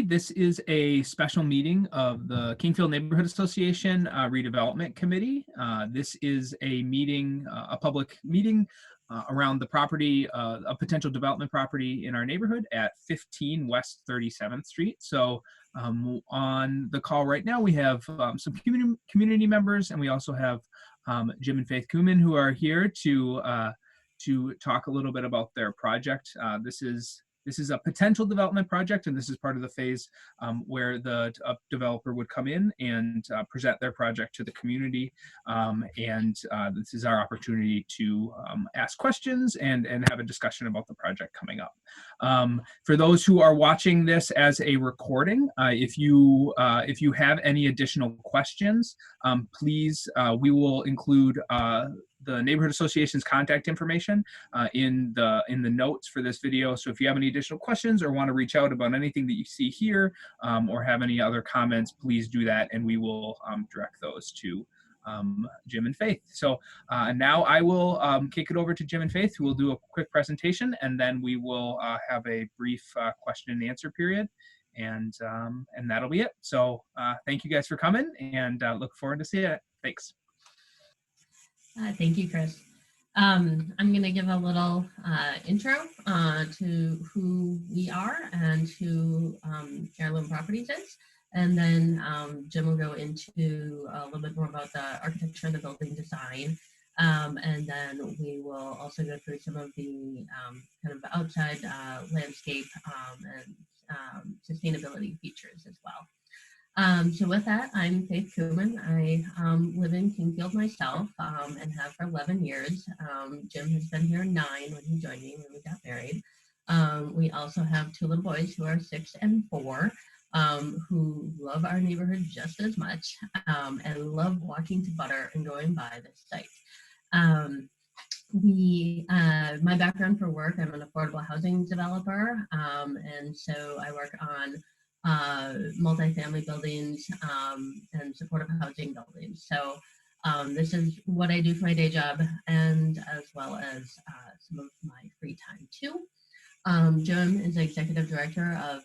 This is a special meeting of the Kingfield Neighborhood Association Redevelopment Committee. This is a meeting, a public meeting around the property, a potential development property in our neighborhood at 15 West 37th Street. So on the call right now, we have some community members, and we also have Jim and Faith Kumon, who are here to talk a little bit about their project. This is a potential development project, and this is part of the phase where the developer would come in and present their project to the community. This is our opportunity to ask questions and have a discussion about the project coming up. For those who are watching this as a recording, if you have any additional questions, please, we will include the Neighborhood Association's contact information in the notes for this video. So if you have any additional questions or want to reach out about anything that you see here or have any other comments, please do that, and we will direct those to Jim and Faith. So now I will kick it over to Jim and Faith, who will do a quick presentation, and then we will have a brief question and answer period, and that'll be it. So thank you guys for coming, and look forward to seeing it. Thanks. Thank you, Chris. I'm going to give a little intro to who we are and who Heirloom Properties is, and then Jim will go into a little bit more about the architecture and the building design, and then we will also go through some of the kind of outside landscape and sustainability features as well. So with that, I'm Faith Kumon. I live in Kingfield myself and have for 11 years. Jim has been here 9 when he joined me when we got married. We also have 2 little boys who are 6 and 4 who love our neighborhood just as much and love walking to Butter and going by this site. My background for work, I'm an affordable housing developer, and so I work on multifamily buildings and supportive housing buildings. So this is what I do for my day job, and as well as some of my free time too. Jim is the executive director of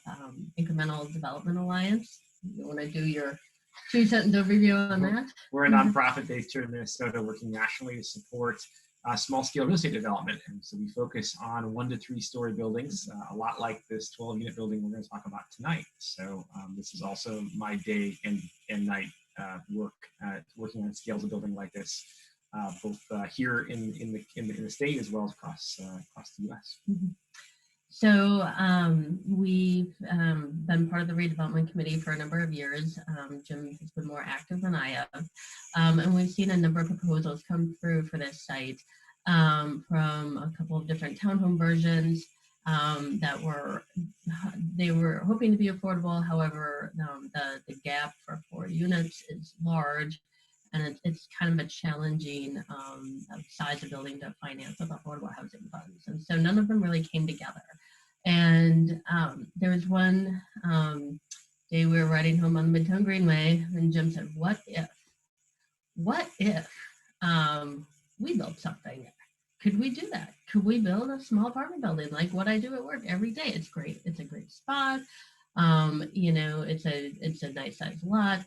Incremental Development Alliance. You want to do your 2-sentence overview on that? We're a nonprofit based here in Minnesota, working nationally to support small-scale real estate development, and so we focus on 1 to 3 story buildings, a lot like this 12-unit building we're going to talk about tonight. So this is also my day and night work, working on scales of building like this, both here in the state as well as across the U.S. Mm-hmm. So we've been part of the redevelopment committee for a number of years. Jim has been more active than I have. And we've seen a number of proposals come through for this site from a couple of different townhome versions that they were hoping to be affordable. However, the gap for 4 units is large, and it's kind of a challenging size of building to finance with affordable housing funds. And so none of them really came together. And there was one day we were riding home on the Midtown Greenway, and Jim said, what if we built something there? Could we do that? Could we build a small apartment building like what I do at work every day? It's great. It's a great spot. You know, it's a nice sized lot.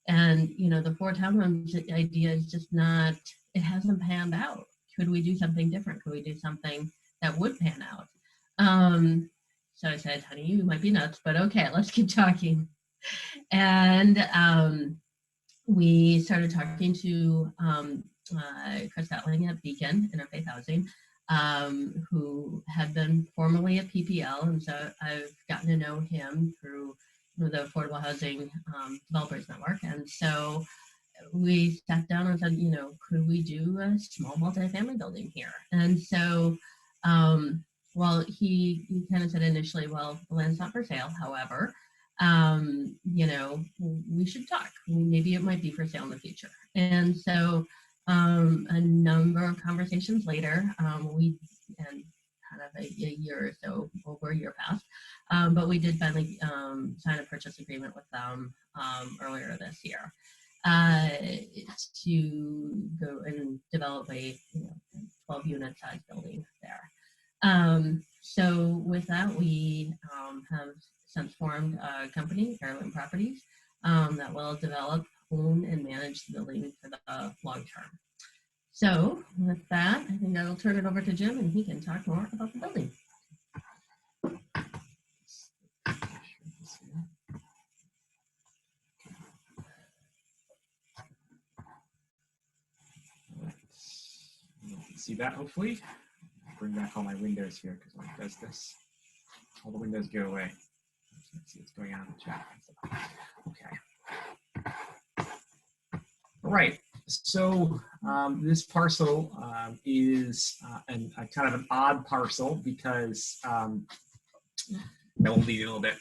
And, you know, the 4 townhomes idea is just not, it hasn't panned out. Could we do something different? Could we do something that would pan out? So I said, honey, you might be nuts, but okay, let's keep talking. And we started talking to Chris Gatling at Beacon Interfaith Housing, who had been formerly at PPL. And so I've gotten to know him through the Affordable Housing Developers Network. And so we sat down and said, you know, could we do a small multifamily building here? And so, well, he kind of said initially, well, the land's not for sale. However, you know, we should talk. Maybe it might be for sale in the future. And so a number of conversations later, kind of a year or so, over a year passed, but we did finally sign a purchase agreement with them earlier this year to go and develop a 12-unit size building there. So with that, we have since formed a company, Heirloom Properties, that will develop, own, and manage the building for the long term. So with that, I think I'll turn it over to Jim and he can talk more about the building. See that hopefully. Bring back all my windows here because when it does this, all the windows go away. Let's see what's going on in the chat. Okay. All right. So this parcel is a kind of an odd parcel because that will lead you a little bit.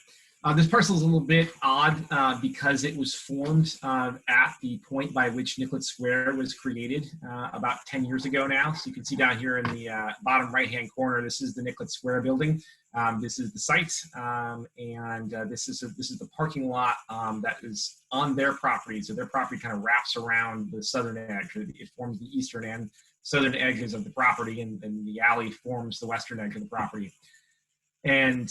This parcel is a little bit odd because it was formed at the point by which Nicollet Square was created about 10 years ago now. So you can see down here in the bottom right-hand corner, this is the Nicollet Square building. This is the site, and this is the parking lot that is on their property. So their property kind of wraps around the southern edge. It forms the eastern and southern edges of the property, and the alley forms the western edge of the property. And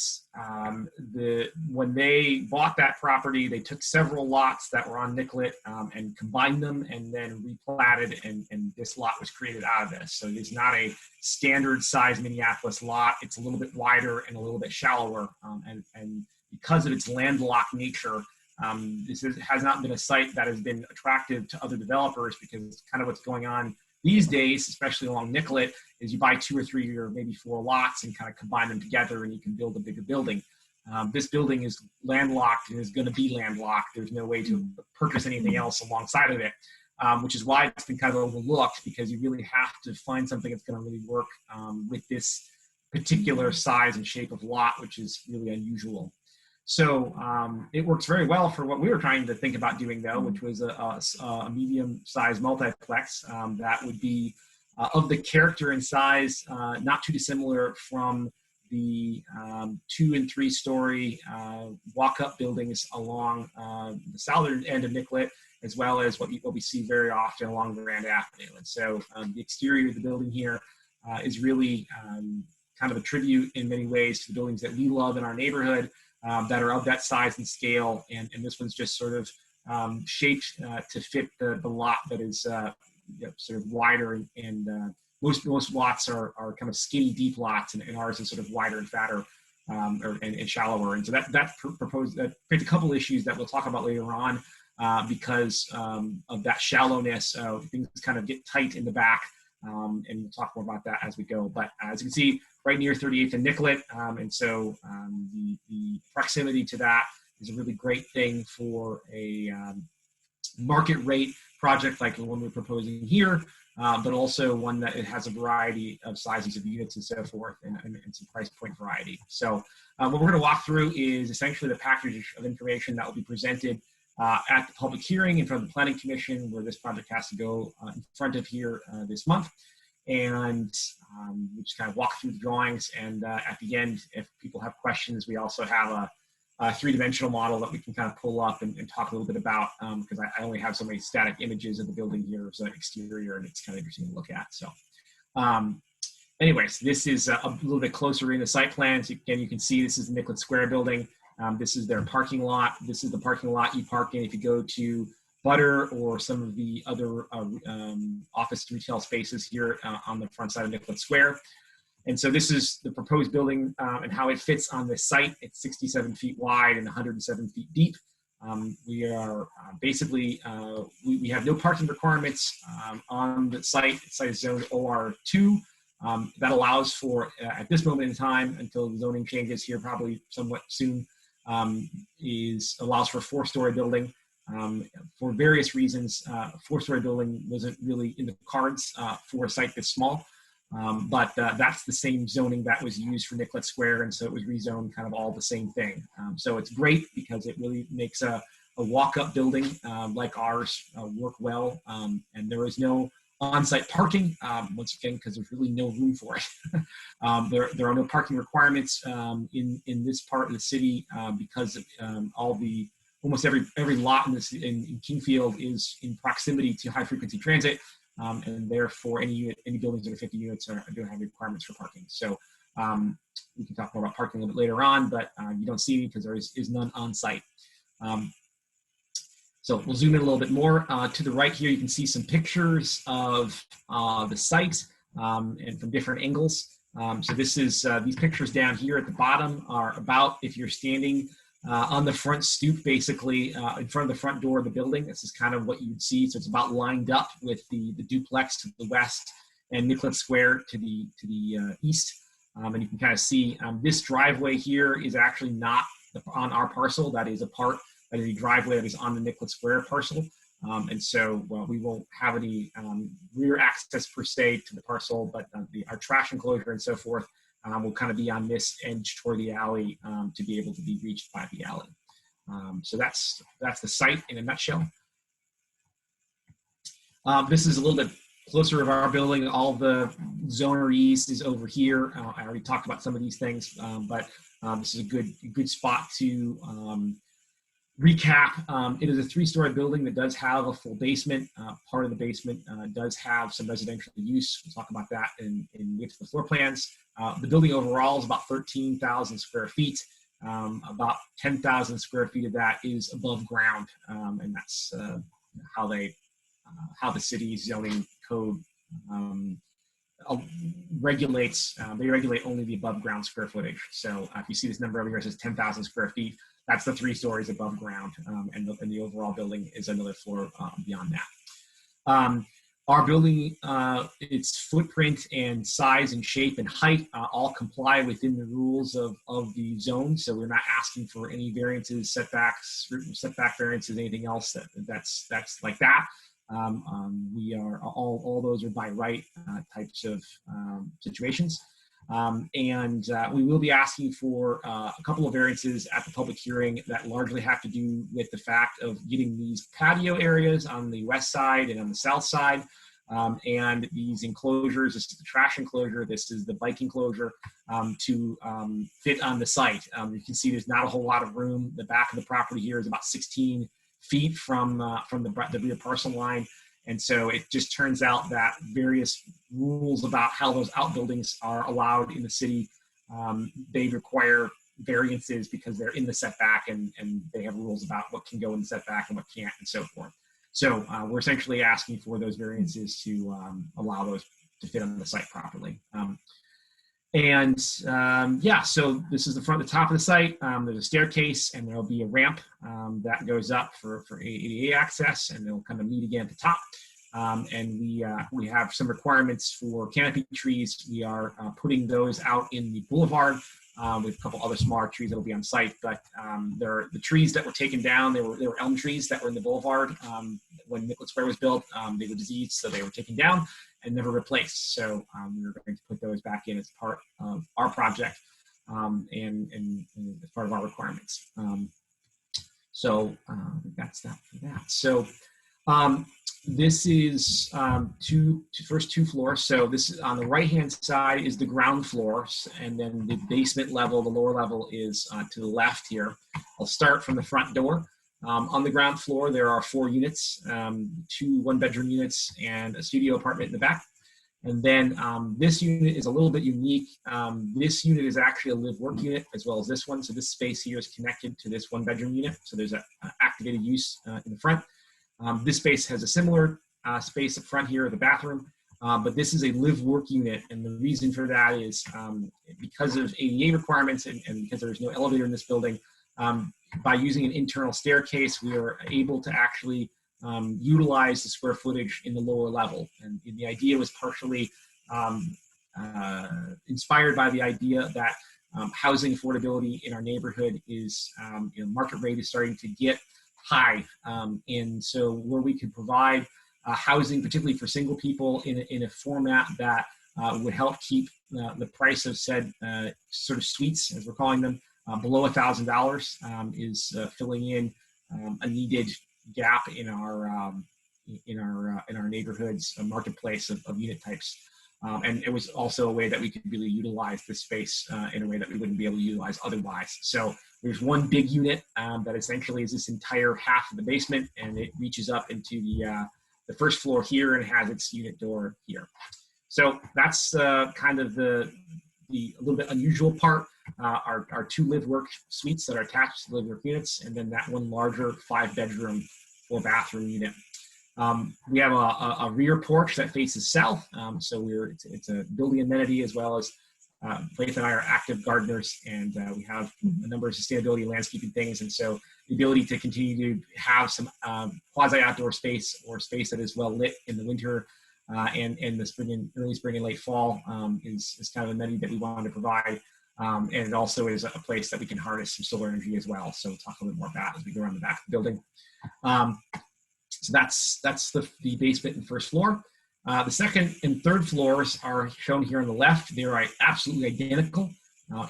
when they bought that property, they took several lots that were on Nicollet and combined them and then replatted, and this lot was created out of this. So it's not a standard size Minneapolis lot. It's a little bit wider and a little bit shallower. And because of its landlocked nature, this has not been a site that has been attractive to other developers, because kind of what's going on these days, especially along Nicollet, is you buy 2 or 3 or maybe 4 lots and kind of combine them together and you can build a bigger building. This building is landlocked and is going to be landlocked. There's no way to purchase anything else alongside of it, which is why it's been kind of overlooked, because you really have to find something that's going to really work with this particular size and shape of lot, which is really unusual. So it works very well for what we were trying to think about doing, though, which was a medium-sized multiplex that would be of the character and size not too dissimilar from the 2- and 3-story walk-up buildings along the southern end of Nicollet, as well as what we see very often along Grand Avenue. And so the exterior of the building here is really kind of a tribute in many ways to the buildings that we love in our neighborhood, that are of that size and scale, and this one's just sort of shaped to fit the lot that is sort of wider, and most lots are kind of skinny deep lots, and ours is sort of wider and fatter and shallower. And so that creates a couple issues that we'll talk about later on because of that shallowness. Things kind of get tight in the back, and we'll talk more about that as we go. But as you can see, right near 38th and Nicollet, and so the proximity to that is a really great thing for a market rate project like the one we're proposing here, but also one that it has a variety of sizes of units and so forth, and some price point variety. So what we're going to walk through is essentially the package of information that will be presented at the public hearing in front of the Planning Commission, where this project has to go in front of here this month. And we just kind of walk through the drawings, and at the end, if people have questions, we also have a 3-dimensional model that we can kind of pull up and talk a little bit about, because I only have so many static images of the building here as an exterior, and it's kind of interesting to look at. So anyways, this is a little bit closer in the site plan. So again, you can see this is the Nicollet Square building. This is their parking lot. This is the parking lot you park in if you go to Butter or some of the other office retail spaces here on the front side of Nicollet Square. And so this is the proposed building and how it fits on this site. It's 67 feet wide and 107 feet deep. We are basically, we have no parking requirements on the site. The site is zoned OR2. That allows for, at this moment in time, until the zoning changes here probably somewhat soon, allows for a 4-story building. For various reasons, a 4-story building wasn't really in the cards for a site this small, but that's the same zoning that was used for Nicollet Square, and so it was rezoned kind of all the same thing. So it's great because it really makes a walk-up building like ours work well, and there is no on-site parking, once again, because there's really no room for it. There are no parking requirements in this part of the city because of almost every lot in Kingfield is in proximity to high-frequency transit, and therefore any buildings that are 50 units don't have requirements for parking. So We can talk more about parking a little bit later on, but you don't see any because there is none on site. So we'll zoom in a little bit more. To the right here, you can see some pictures of the site and from different angles. So this is these pictures down here at the bottom are about if you're standing on the front stoop, basically in front of the front door of the building. This is kind of what you'd see. So it's about lined up with the duplex to the west and Nicollet Square to the east. And you can kind of see this driveway here is actually not on our parcel. That is a driveway that is on the Nicollet Square parcel. And so we won't have any rear access per se to the parcel, but our trash enclosure and so forth will kind of be on this edge toward the alley to be able to be reached by the alley. So that's the site in a nutshell. This is a little bit closer of our building. All the zoneries is over here. I already talked about some of these things, but this is a good spot to recap. It is a 3-story building that does have a full basement. Part of the basement does have some residential use. We'll talk about that in get to the floor plans. The building overall is about 13,000 square feet. About 10,000 square feet of that is above ground, and that's how the city's zoning code regulates. They regulate only the above ground square footage. So if you see this number over here, it says 10,000 square feet. That's the 3 stories above ground, and the overall building is another floor beyond that. Our building, its footprint and size and shape and height all comply within the rules of the zone. So we're not asking for any variances, setback variances, anything else that's like that. We are all those are by right types of situations. And we will be asking for a couple of variances at the public hearing that largely have to do with the fact of getting these patio areas on the west side and on the south side, and these enclosures. This is the trash enclosure, this is the bike enclosure, to fit on the site. You can see there's not a whole lot of room. The back of the property here is about 16 feet from the rear parcel line. And so it just turns out that various rules about how those outbuildings are allowed in the city, they require variances because they're in the setback, and they have rules about what can go in the setback and what can't and so forth. So we're essentially asking for those variances to allow those to fit on the site properly. Yeah, so this is the top of the site. There's a staircase, and there'll be a ramp that goes up for ADA access, and they'll kind of meet again at the top. And we have some requirements for canopy trees. We are putting those out in the boulevard with a couple other smaller trees that'll be on site. But they're the trees that were taken down. They were elm trees that were in the boulevard when Nicollet Square was built. They were diseased, so they were taken down and never replaced. So we're going to put those back in as part of our project and as part of our requirements. So that's that for that. So this is first 2 floors. So this is on the right-hand side is the ground floor, and then the basement level, the lower level, is to the left here. I'll start from the front door. On the ground floor, there are 4 units, 2 one-bedroom units and a studio apartment in the back. And then this unit is a little bit unique. This unit is actually a live-work unit as well as this one. So this space here is connected to this one-bedroom unit. So there's an activated use in the front. This space has a similar space up front here, the bathroom, but this is a live-work unit. And the reason for that is because of ADA requirements and because there's no elevator in this building, by using an internal staircase, we are able to actually utilize the square footage in the lower level. And the idea was partially inspired by the idea that housing affordability in our neighborhood is, market rate is starting to get high. And so where we could provide housing, particularly for single people, in a format that would help keep the price of said sort of suites, as we're calling them, below $1,000, is filling in a needed gap in our neighborhood's marketplace of unit types. And it was also a way that we could really utilize this space in a way that we wouldn't be able to utilize otherwise. So there's one big unit that essentially is this entire half of the basement, and it reaches up into the first floor here and has its unit door here. So that's kind of the a little bit unusual part are 2 live-work suites that are attached to the live-work units, and then that one larger 5-bedroom 4-bathroom unit. We have a rear porch that faces south, so it's a building amenity, as well as Faith and I are active gardeners, and we have a number of sustainability and landscaping things, and so the ability to continue to have some quasi-outdoor space, or space that is well lit in the winter and in the early spring and late fall is kind of an amenity that we wanted to provide. And it also is a place that we can harness some solar energy as well. So we'll talk a little bit more about as we go around the back of the building. So that's the basement and first floor. The second and third floors are shown here on the left. They are absolutely identical.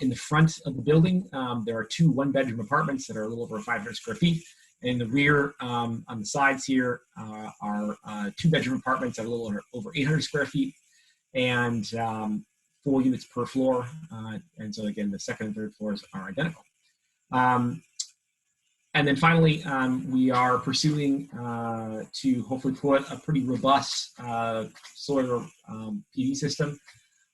In the front of the building, there are 2 1-bedroom apartments that are a little over 500 square feet. And in the rear, on the sides here, are 2-bedroom apartments that are a little over 800 square feet, and 4 units per floor. And so again, the second and third floors are identical. And then finally, we are pursuing to hopefully put a pretty robust solar PV system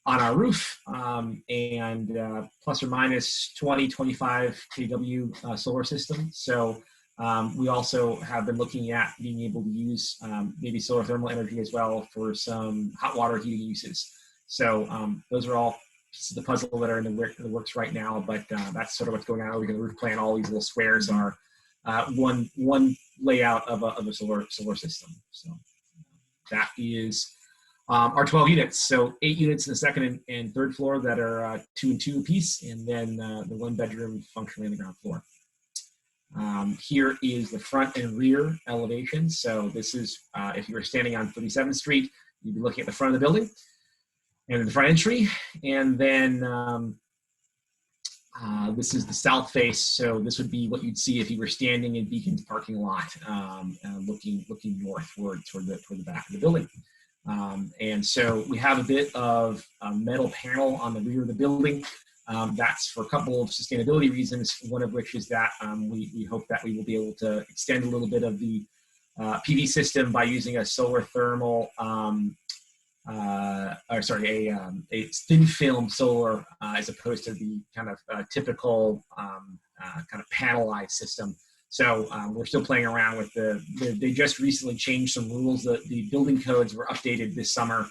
on our roof, and plus or minus 25 kW solar system. So we also have been looking at being able to use maybe solar thermal energy as well for some hot water heating uses. So those are all pieces of the puzzle that are in the works right now, but that's sort of what's going on over the roof plan. All these little squares are one layout of a solar system. So that is our 12 units. So 8 units in the second and third floor that are 2 and 2 apiece, and then the 1-bedroom functionally on the ground floor. Here is the front and rear elevation. So this is if you were standing on 37th Street, you'd be looking at the front of the building and the front entry, and then this is the south face. So this would be what you'd see if you were standing in Beacon's parking lot, looking northward toward the back of the building. And so we have a bit of a metal panel on the rear of the building. That's for a couple of sustainability reasons, one of which is that we hope that we will be able to extend a little bit of the PV system by using a solar thermal, a thin film solar as opposed to the kind of typical kind of panelized system. So we're still playing around with they just recently changed some rules. The building codes were updated this summer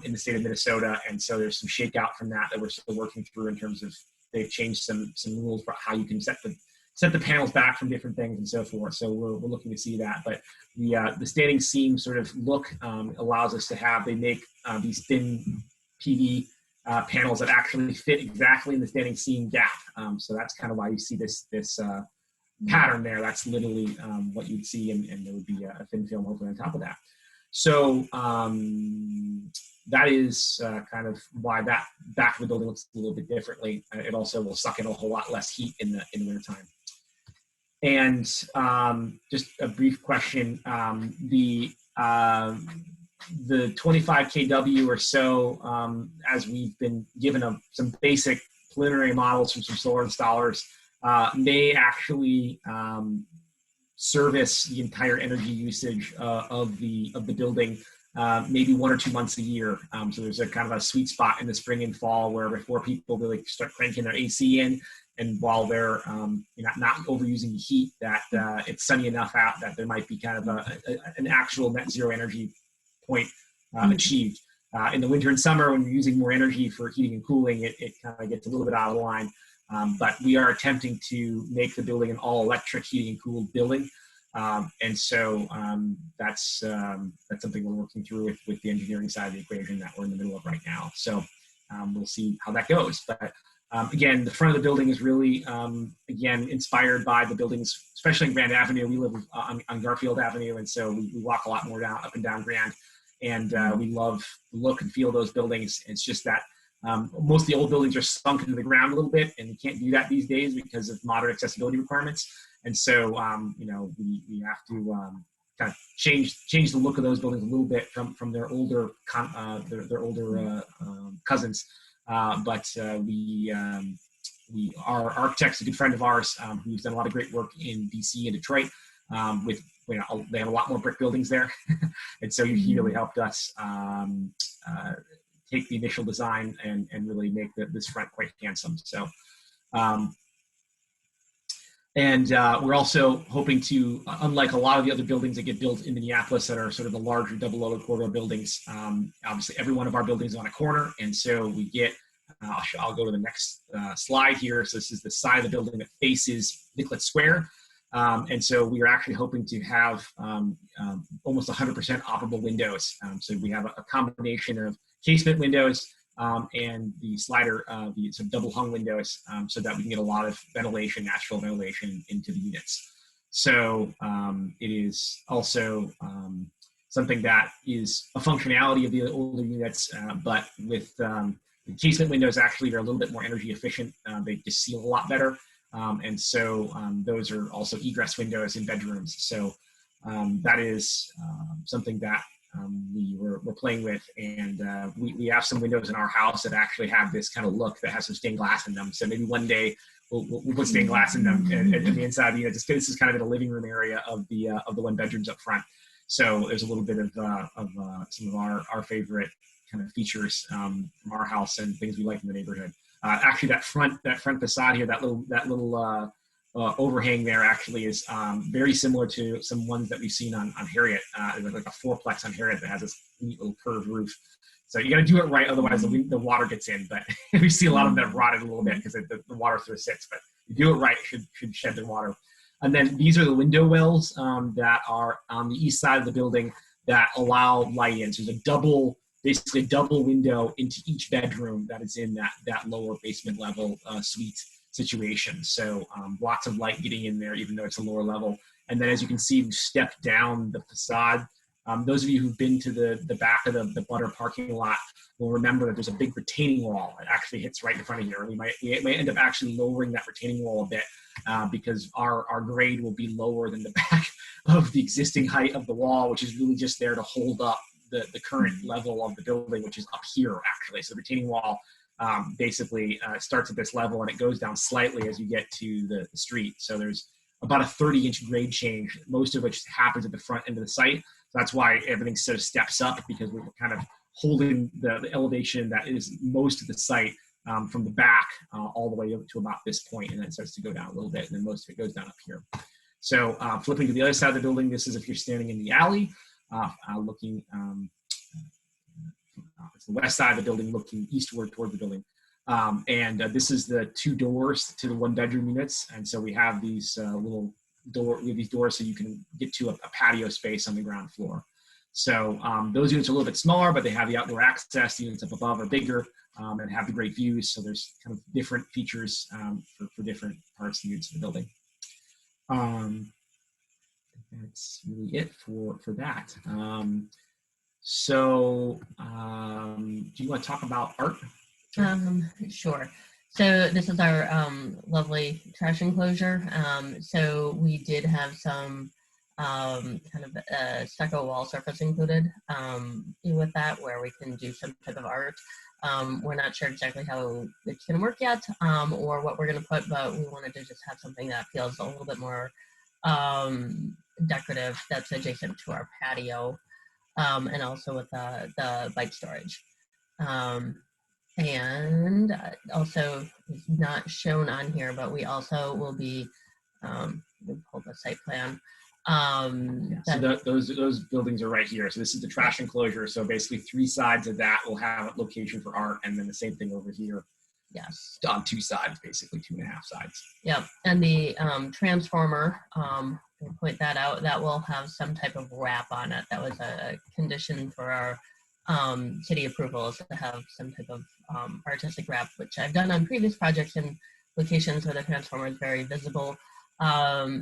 in the state of Minnesota, and so there's some shakeout from that we're still working through in terms of they've changed some rules for how you can set the panels back from different things and so forth. So we're looking to see that, but the standing seam sort of look allows us to they make these thin PV panels that actually fit exactly in the standing seam gap. So that's kind of why you see this pattern there. That's literally what you'd see, and there would be a thin film hopefully on top of that. So that is kind of why that back of the building looks a little bit differently. It also will suck in a whole lot less heat in the wintertime. And just a brief question, the 25 kW or so, as we've been given some basic preliminary models from some solar installers, may actually service the entire energy usage of the building, maybe 1 or 2 months a year. So there's a kind of a sweet spot in the spring and fall where before people really start cranking their AC in, and while they're not overusing the heat, that it's sunny enough out that there might be kind of an actual net zero energy point achieved. In the winter and summer, when you're using more energy for heating and cooling, it kind of gets a little bit out of line. But we are attempting to make the building an all-electric heating and cooled building. And so that's something we're working through with the engineering side of the equation that we're in the middle of right now. So we'll see how that goes. But again, the front of the building is really, again, inspired by the buildings, especially in Grand Avenue. We live on Garfield Avenue, and so we walk a lot more up and down Grand. And we love the look and feel of those buildings. It's just that most of the old buildings are sunk into the ground a little bit, and you can't do that these days because of modern accessibility requirements. And so, we have to kind of change the look of those buildings a little bit from their older cousins. But our architect's a good friend of ours who's done a lot of great work in DC and Detroit. They have a lot more brick buildings there, and so he really helped us take the initial design and really make this front quite handsome. So, we're also hoping to, unlike a lot of the other buildings that get built in Minneapolis that are sort of the larger double loaded corridor buildings, obviously every one of our buildings is on a corner, and so we get, I'll go to the next slide here. So this is the side of the building that faces Nicollet Square. And so we are actually hoping to have almost 100% operable windows. So we have a combination of casement windows and the slider, the sort of double hung windows, so that we can get a lot of ventilation, natural ventilation into the units. So it is also something that is a functionality of the older units, but with the casement windows actually are a little bit more energy efficient. They just seal a lot better. And so those are also egress windows in bedrooms. So that is something that we're playing with. And we have some windows in our house that actually have this kind of look that has some stained glass in them. So maybe one day we'll put stained glass in them at the inside. This is kind of in the living room area of the one bedrooms up front. So there's a little bit of some of our favorite kind of features from our house and things we like in the neighborhood. Actually, that front facade here, that little overhang there actually is very similar to some ones that we've seen on Harriet. There's like a fourplex on Harriet that has this neat little curved roof. So you got to do it right, otherwise the water gets in. But we see a lot of them that have rotted a little bit because the water sort of sits. But you do it right, it should shed the water. And then these are the window wells that are on the east side of the building that allow light in. So there's basically a double window into each bedroom that is in that lower basement level suite situation. So lots of light getting in there, even though it's a lower level. And then as you can see, we step down the facade. Those of you who've been to the back of the Butter parking lot will remember that there's a big retaining wall that actually hits right in front of here. We might end up actually lowering that retaining wall a bit because our grade will be lower than the back of the existing height of the wall, which is really just there to hold up the current level of the building, which is up here actually. So the retaining wall basically starts at this level and it goes down slightly as you get to the street. So there's about a 30-inch grade change, most of which happens at the front end of the site. So that's why everything sort of steps up, because we're kind of holding the elevation that is most of the site from the back all the way up to about this point, and then it starts to go down a little bit, and then most of it goes down up here. So flipping to the other side of the building, this is if you're standing in the alley, looking, it's the west side of the building looking eastward toward the building. This is the two doors to the one bedroom units. And so we have these these doors so you can get to a patio space on the ground floor. So those units are a little bit smaller, but they have the outdoor access. The units up above are bigger and have the great views. So there's kind of different features for different parts of the units of the building. That's really it for that. Do you want to talk about art? Sure. So this is our lovely trash enclosure. So we did have some kind of stucco wall surface included with that, where we can do some type of art. We're not sure exactly how it's going to work yet, or what we're going to put, but we wanted to just have something that feels a little bit more decorative, that's adjacent to our patio, and also with the bike storage. And also, it's not shown on here, but we also will be, we'll pull the site plan. So those buildings are right here. So this is the trash enclosure. So basically 3 sides of that will have a location for art, and then the same thing over here. Yes. On 2 sides, basically 2.5 sides. Yep. And the transformer, we'll point that out, that will have some type of wrap on it. That was a condition for our city approvals to have some type of artistic wrap, which I've done on previous projects in locations where the transformer is very visible.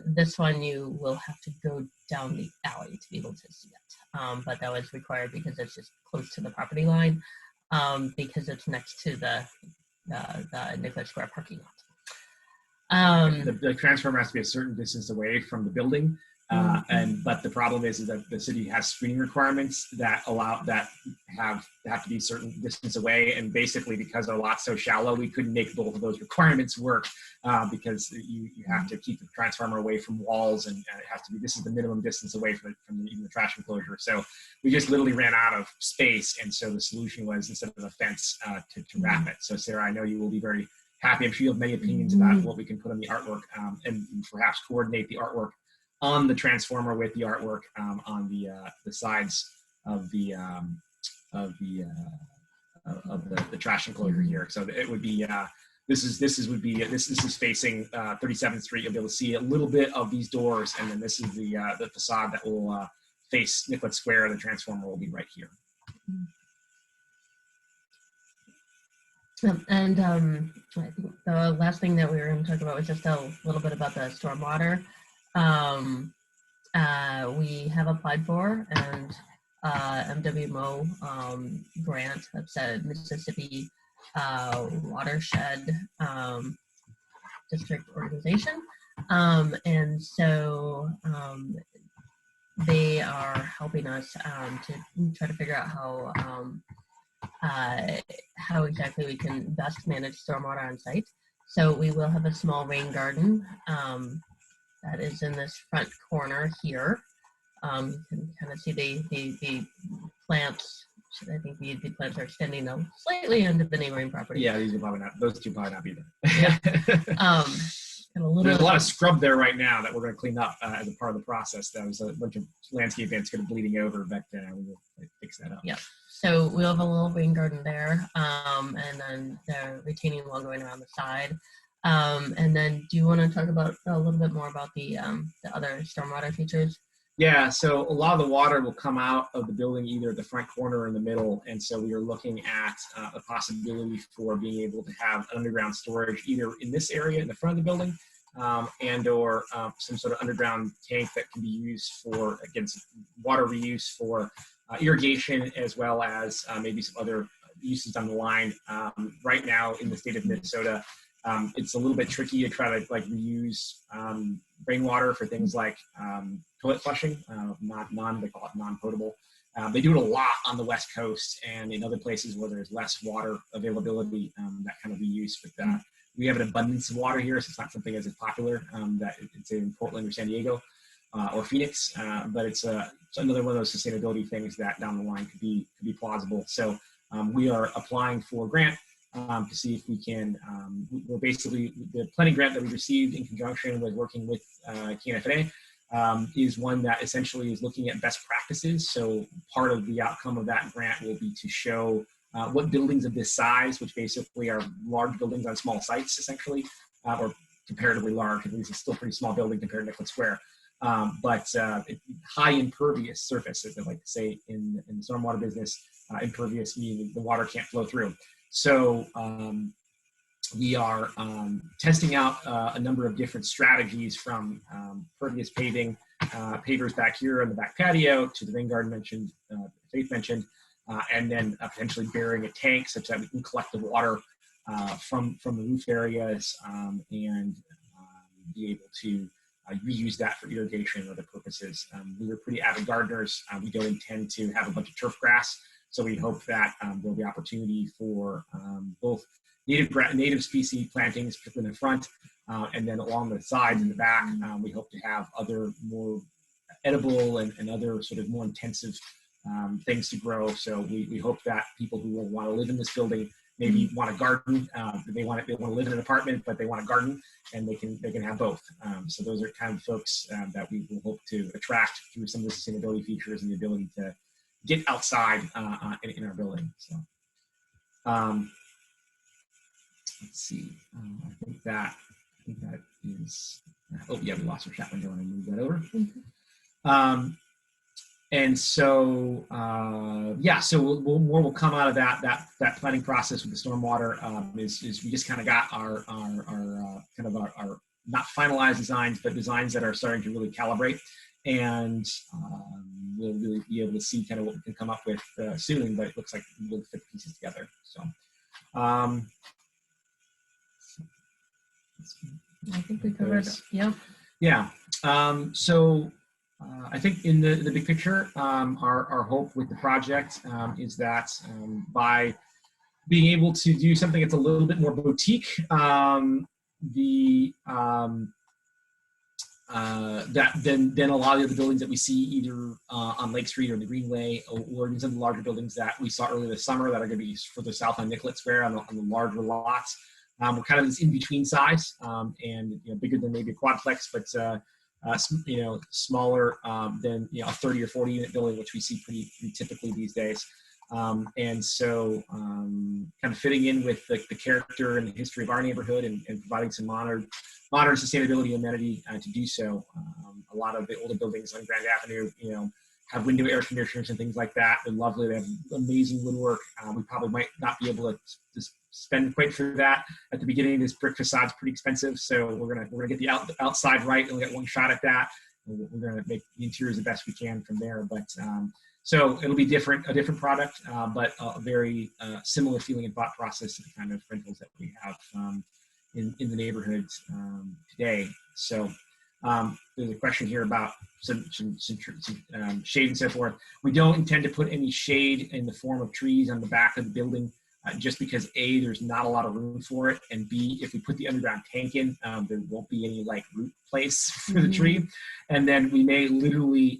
This one you will have to go down the alley to be able to see it, but that was required because it's just close to the property line, because it's next to the Nicollet Square parking lot. The transformer has to be a certain distance away from the building, But the problem is that the city has screening requirements that have to be certain distance away, and basically because our lot's so shallow, we couldn't make both of those requirements work because you have to keep the transformer away from walls, and it has to be, this is the minimum distance away from even the trash enclosure. So we just literally ran out of space, and so the solution was, instead of a fence, to wrap it. So Sarah, I know you will be very happy. I'm sure you have many opinions about what we can put on the artwork, and perhaps coordinate the artwork on the transformer with the artwork on the sides of the trash enclosure here. So it would be this is facing 37th Street. You'll be able to see a little bit of these doors, and then this is the facade that will face Nicollet Square. The transformer will be right here. And I think the last thing that we were going to talk about was just a little bit about the stormwater. We have applied for an MWMO grant. That's a Mississippi Watershed District Organization. And so they are helping us to try to figure out how exactly we can best manage stormwater on site. So we will have a small rain garden that is in this front corner here. You can kind of see the plants. I think the plants are extending out slightly into the neighboring property. Yeah, these are probably not, those two probably not be there. Yeah. There's a lot of scrub there right now that we're going to clean up as a part of the process. That was a bunch of landscape ants kind of bleeding over, but we will fix that up. Yeah. So we'll have a little rain garden there, and then the retaining wall going around the side. And then, do you want to talk about a little bit more about the other stormwater features? Yeah, so a lot of the water will come out of the building either at the front corner or in the middle, and so we are looking at a possibility for being able to have underground storage either in this area in the front of the building, and or some sort of underground tank that can be used for, again, water reuse for irrigation, as well as maybe some other uses down the line. Right now in the state of Minnesota, it's a little bit tricky to try to reuse rainwater for things like toilet flushing, they call it non-potable. They do it a lot on the West Coast and in other places where there's less water availability, that kind of reuse. But we have an abundance of water here, so it's not something as popular that it's in Portland or San Diego or Phoenix, but it's another one of those sustainability things that down the line could be plausible. So we are applying for a grant to see if we can, we're basically, the planning grant that we received in conjunction with working with KFNA is one that essentially is looking at best practices. So part of the outcome of that grant will be to show what buildings of this size, which basically are large buildings on small sites essentially, or comparatively large, at least it's still a pretty small building compared to Nicollet Square, but high impervious surface, as they like to say in the stormwater business. Impervious meaning the water can't flow through. So we are testing out a number of different strategies, from pervious paving, pavers back here on the back patio, to the rain garden mentioned, Faith mentioned, and then potentially burying a tank such that we can collect the water from the roof areas and be able to reuse that for irrigation and other purposes. We are pretty avid gardeners. We don't intend to have a bunch of turf grass. So we hope that there'll be opportunity for both native species plantings, particularly in the front, and then along the sides and the back, we hope to have other more edible and other sort of more intensive things to grow. So we hope that people who will want to live in this building maybe want a garden. They want to live in an apartment, but they want a garden, and they can have both. So those are kind of folks that we will hope to attract through some of the sustainability features and the ability to get outside in our building. So let's see. I think that is. Oh yeah, we lost our chat window, and I moved that over. And so yeah, so more will come out of that planning process with the stormwater. Is we just kind of got our not finalized designs, but designs that are starting to really calibrate, and we'll really be able to see kind of what we can come up with soon. But it looks like we'll fit the pieces together. So I think we covered. Yep. Yeah. So I think in the big picture, our hope with the project is that by being able to do something that's a little bit more boutique, that then a lot of the other buildings that we see either on Lake Street or the Greenway, or even some of the larger buildings that we saw earlier this summer that are going to be further south on Nicollet Square on the larger lots. We're kind of this in-between size, and bigger than maybe a quadplex, but smaller than a 30 or 40 unit building, which we see pretty typically these days. And so kind of fitting in with the character and the history of our neighborhood, and providing some modern sustainability amenity to do so. A lot of the older buildings on Grand Avenue, have window air conditioners and things like that. They're lovely. They have amazing woodwork. We probably might not be able to spend quite for that at the beginning. This brick facade's pretty expensive, so we're gonna get the outside right, and we'll get one shot at that. We're gonna make the interiors the best we can from there. But so it'll be a different product, but a very similar feeling and thought process to the kind of rentals that we have in the neighborhood today. So there's a question here about some shade and so forth. We don't intend to put any shade in the form of trees on the back of the building, just because A, there's not a lot of room for it, and B, if we put the underground tank in, there won't be any root place for the tree, and then we may literally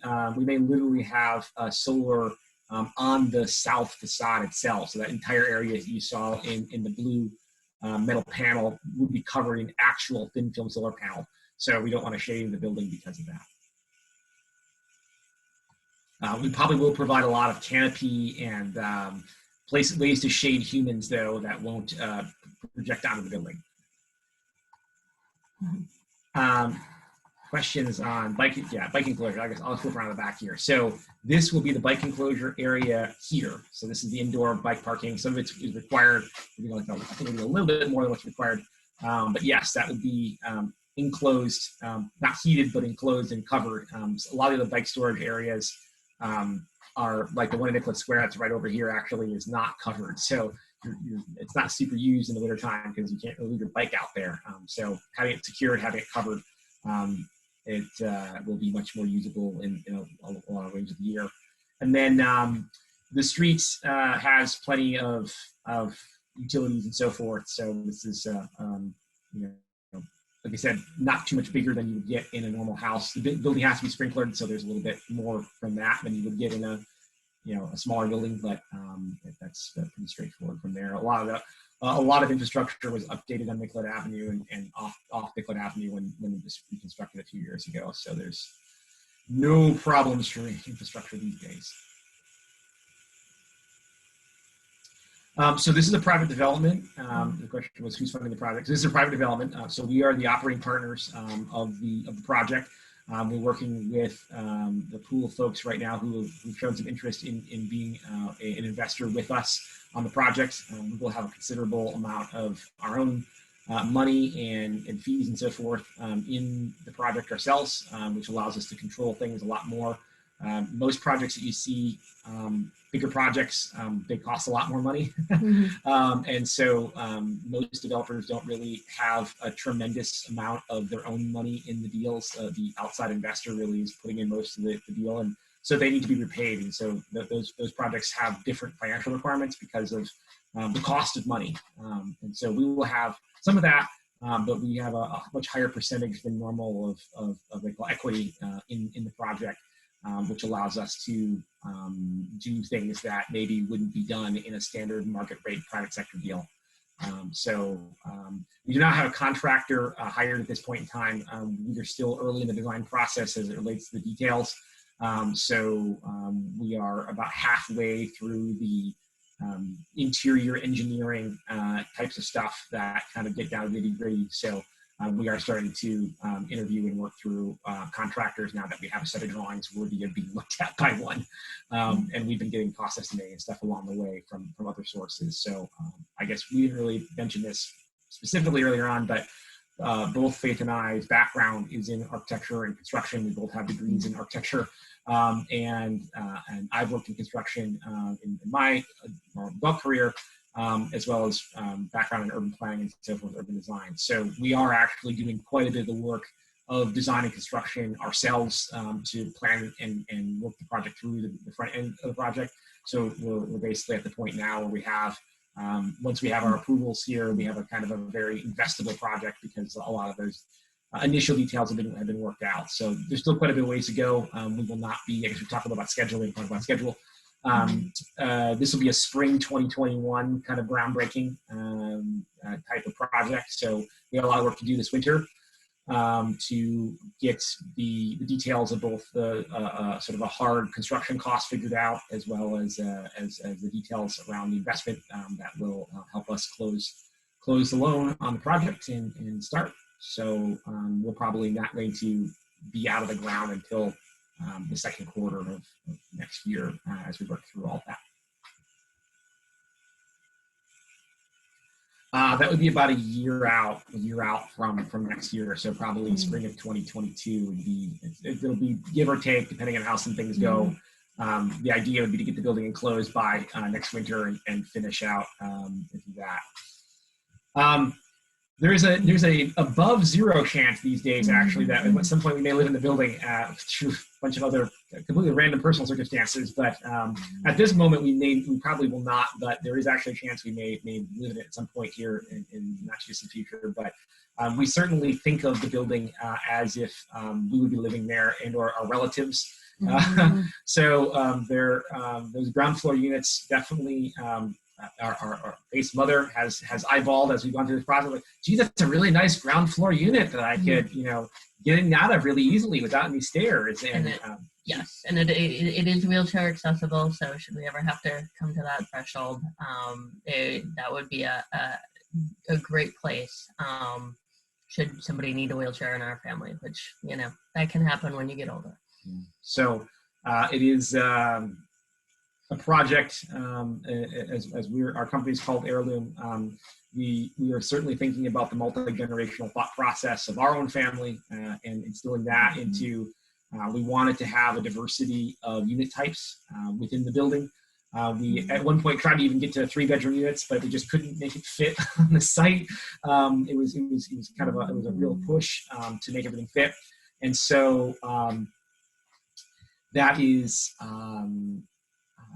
have solar on the south facade itself, so that entire area you saw in the blue metal panel would be covered in actual thin film solar panel. So we don't want to shade the building because of that. We probably will provide a lot of canopy and ways to shade humans, though, that won't project onto the building. Questions on bike enclosure. I guess I'll flip around the back here. So this will be the bike enclosure area here. So this is the indoor bike parking. Some of it is required. I think it'll be a little bit more than what's required. But yes, that would be enclosed, not heated, but enclosed and covered. So a lot of the bike storage areas are like the one in Nicollet Square that's right over here actually is not covered. So it's not super used in the wintertime because you can't leave your bike out there. So having it secured, having it covered, it will be much more usable in a lot of range of the year. And then the street has plenty of utilities and so forth. So this is, like I said, not too much bigger than you would get in a normal house. The building has to be sprinklered, so there's a little bit more from that than you would get in a smaller building. But that's pretty straightforward from there. A lot of infrastructure was updated on Nicollet Avenue and off Nicollet Avenue when it was reconstructed a few years ago. So there's no problems for infrastructure these days. So this is a private development. The question was who's funding the project. So this is a private development. So we are the operating partners of the project. We're working with the pool of folks right now who've shown some interest in being an investor with us on the project. We will have a considerable amount of our own money and fees and so forth in the project ourselves, which allows us to control things a lot more. Most projects that you see, bigger projects, they cost a lot more money. And so most developers don't really have a tremendous amount of their own money in the deals. The outside investor really is putting in most of the deal, and so they need to be repaid. And so those projects have different financial requirements because of the cost of money. And so we will have some of that, but we have a much higher percentage than normal of equity in the project. Which allows us to do things that maybe wouldn't be done in a standard market rate private sector deal. So we do not have a contractor hired at this point in time. We are still early in the design process as it relates to the details. So we are about halfway through the interior engineering types of stuff that kind of get down to nitty-gritty. So we are starting to interview and work through contractors now that we have a set of drawings worthy of being looked at by one. And we've been getting cost estimating and stuff along the way from other sources. So I guess we didn't really mention this specifically earlier on, but both Faith and I's background is in architecture and construction. We both have degrees in architecture. And I've worked in construction in my adult career, as well as background in urban planning and so forth, urban design. So we are actually doing quite a bit of the work of design and construction ourselves to plan and work the project through the front end of the project. So we're basically at the point now where we have, once we have our approvals here, we have a kind of a very investable project because a lot of those initial details have been worked out. So there's still quite a bit of ways to go. We will not be, I guess we talked about scheduling, talk about schedule. This will be a spring 2021 kind of groundbreaking type of project. So we have a lot of work to do this winter to get the details of both the sort of a hard construction cost figured out, as well as the details around the investment that will help us close the loan on the project and start. So we're probably not going to be out of the ground until the second quarter of next year as we work through all that. That would be about a year out from next year. So probably spring of 2022 would be, it'll be give or take depending on how some things go. The idea would be to get the building enclosed by next winter and finish out that. There's a above zero chance these days, actually, that at some point we may live in the building through a bunch of other completely random personal circumstances. But at this moment, we probably will not. But there is actually a chance we may live in it at some point here in the not too distant future. But we certainly think of the building as if we would be living there and or our relatives. So those ground floor units definitely. Our base mother has eyeballed as we've gone through this process. Like, gee, that's a really nice ground floor unit that I could, get in and out of really easily without any stairs. And yes, and it is wheelchair accessible. So should we ever have to come to that threshold, that would be a great place. Should somebody need a wheelchair in our family, which that can happen when you get older. So it is. A project, as our company is called Heirloom, we are certainly thinking about the multi-generational thought process of our own family and instilling that into, we wanted to have a diversity of unit types within the building. We at one point tried to even get to 3-bedroom units, but we just couldn't make it fit on the site. It was kind of a real push to make everything fit. And so that is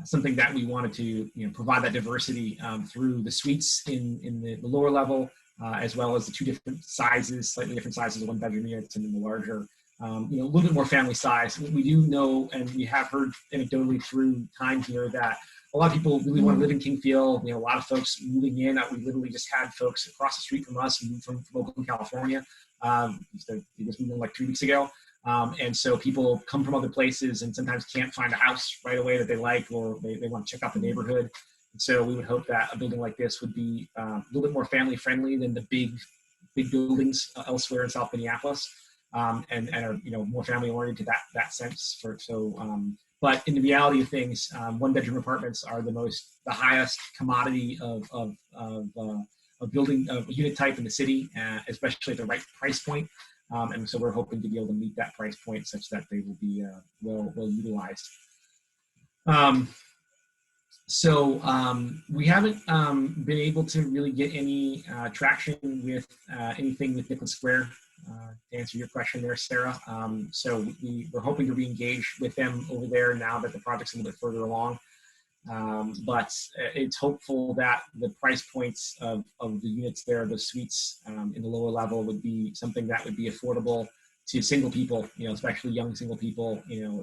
something that we wanted to provide that diversity through the suites in the lower level, as well as the two different sizes, slightly different sizes of 1-bedroom units, and then the larger, a little bit more family size. We do know, and we have heard anecdotally through time here, that a lot of people really want to live in Kingfield. A lot of folks moving in. We literally just had folks across the street from us who moved from Oakland, California. They just moved in like 3 weeks ago. And so people come from other places and sometimes can't find a house right away that they like, or they want to check out the neighborhood. And so we would hope that a building like this would be a little bit more family friendly than the big buildings elsewhere in South Minneapolis, and are more family oriented that sense. But in the reality of things, 1-bedroom apartments are the highest commodity of building of unit type in the city, especially at the right price point. And so we're hoping to be able to meet that price point such that they will be well utilized. We haven't been able to really get any traction with anything with Nicholas Square, to answer your question there, Sarah. So we're hoping to re-engage with them over there now that the project's a little bit further along. But it's hopeful that the price points of the units there, the suites in the lower level, would be something that would be affordable to single people, especially young single people,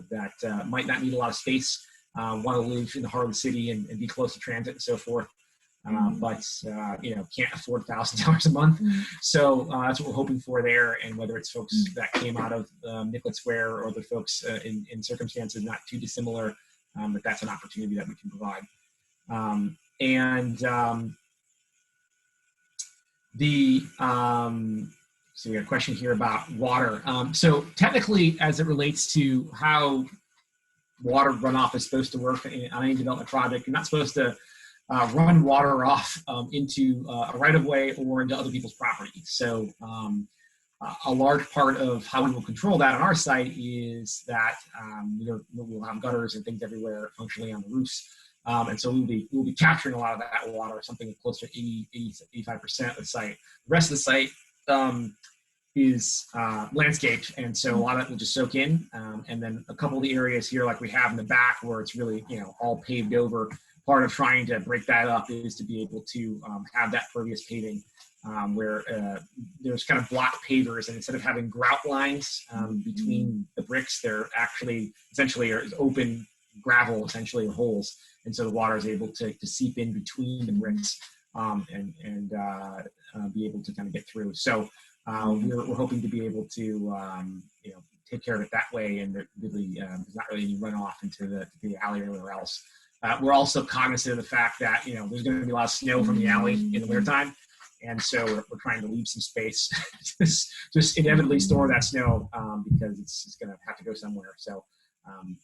that might not need a lot of space, want to live in the heart of the city and be close to transit and so forth, but can't afford $1,000 a month. So that's what we're hoping for there. And whether it's folks that came out of Nicholas Square or the folks in circumstances not too dissimilar, that's an opportunity that we can provide. So we got a question here about water. So technically, as it relates to how water runoff is supposed to work on any development project, you're not supposed to run water off into a right-of-way or into other people's property. So a large part of how we will control that on our site is that we'll have gutters and things everywhere functionally on the roofs. And so we'll be capturing a lot of that water, something close to 85% of the site. The rest of the site, landscaped, and so a lot of it will just soak in. And then a couple of the areas here, like we have in the back, where it's really all paved over. Part of trying to break that up is to be able to have that pervious paving, where there's kind of block pavers, and instead of having grout lines between the bricks, they're actually essentially are open gravel, essentially, or holes, and so the water is able to seep in between the bricks and be able to kind of get through. So we're hoping to be able to take care of it that way, and there really there's not really any runoff into the alley or anywhere else. We're also cognizant of the fact that there's going to be a lot of snow from the alley in the wintertime, and so we're trying to leave some space to just inevitably store that snow because it's going to have to go somewhere. So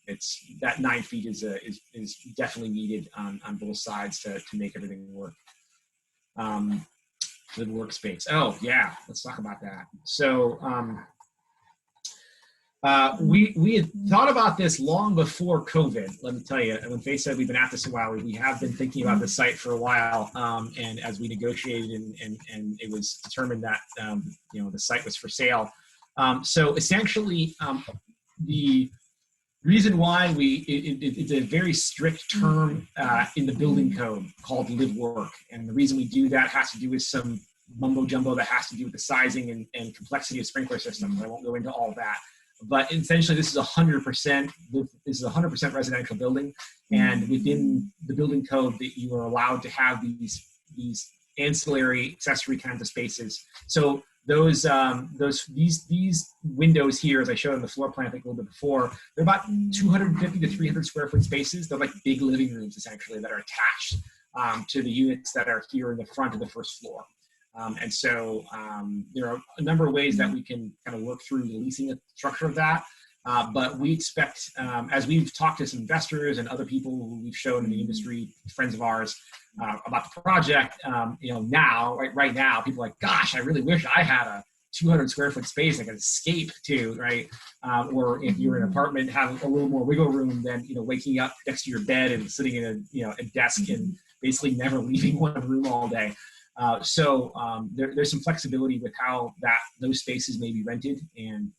it's that 9 feet is definitely needed on both sides to make everything work. The workspace. Oh yeah, let's talk about that. So we had thought about this long before COVID. Let me tell you, when Faye said we've been at this a while, we have been thinking about the site for a while. And as we negotiated and it was determined that the site was for sale. So essentially, the reason why it's a very strict term in the building code called live work. And the reason we do that has to do with some mumbo jumbo that has to do with the sizing and complexity of sprinkler systems. I won't go into all that. But essentially, this is 100%. This is a 100% residential building, and within the building code, that you are allowed to have these ancillary accessory kinds of spaces. So these windows here, as I showed on the floor plan, I think a little bit before, they're about 250 to 300 square foot spaces. They're like big living rooms essentially that are attached to the units that are here in the front of the first floor. And so there are a number of ways that we can kind of work through the leasing structure of that. But we expect, as we've talked to some investors and other people who we've shown in the industry, friends of ours, about the project, right now, people are like, gosh, I really wish I had a 200 square foot space I could escape to, right? Or if you're in an apartment, have a little more wiggle room than, waking up next to your bed and sitting in a desk and basically never leaving one room all day. So there's some flexibility with how those spaces may be rented, and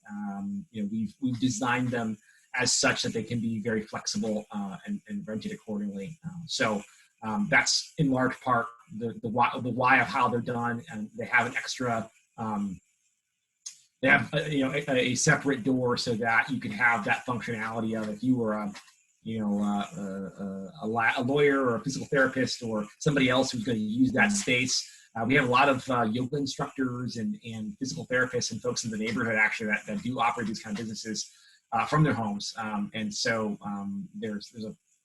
we've designed them as such that they can be very flexible and rented accordingly. So that's in large part the why of how they're done, and they have an extra. They have a separate door so that you can have that functionality of if you were a lawyer or a physical therapist or somebody else who's going to use that space. We have a lot of yoga instructors and physical therapists and folks in the neighborhood actually that do operate these kind of businesses from their homes. And so there's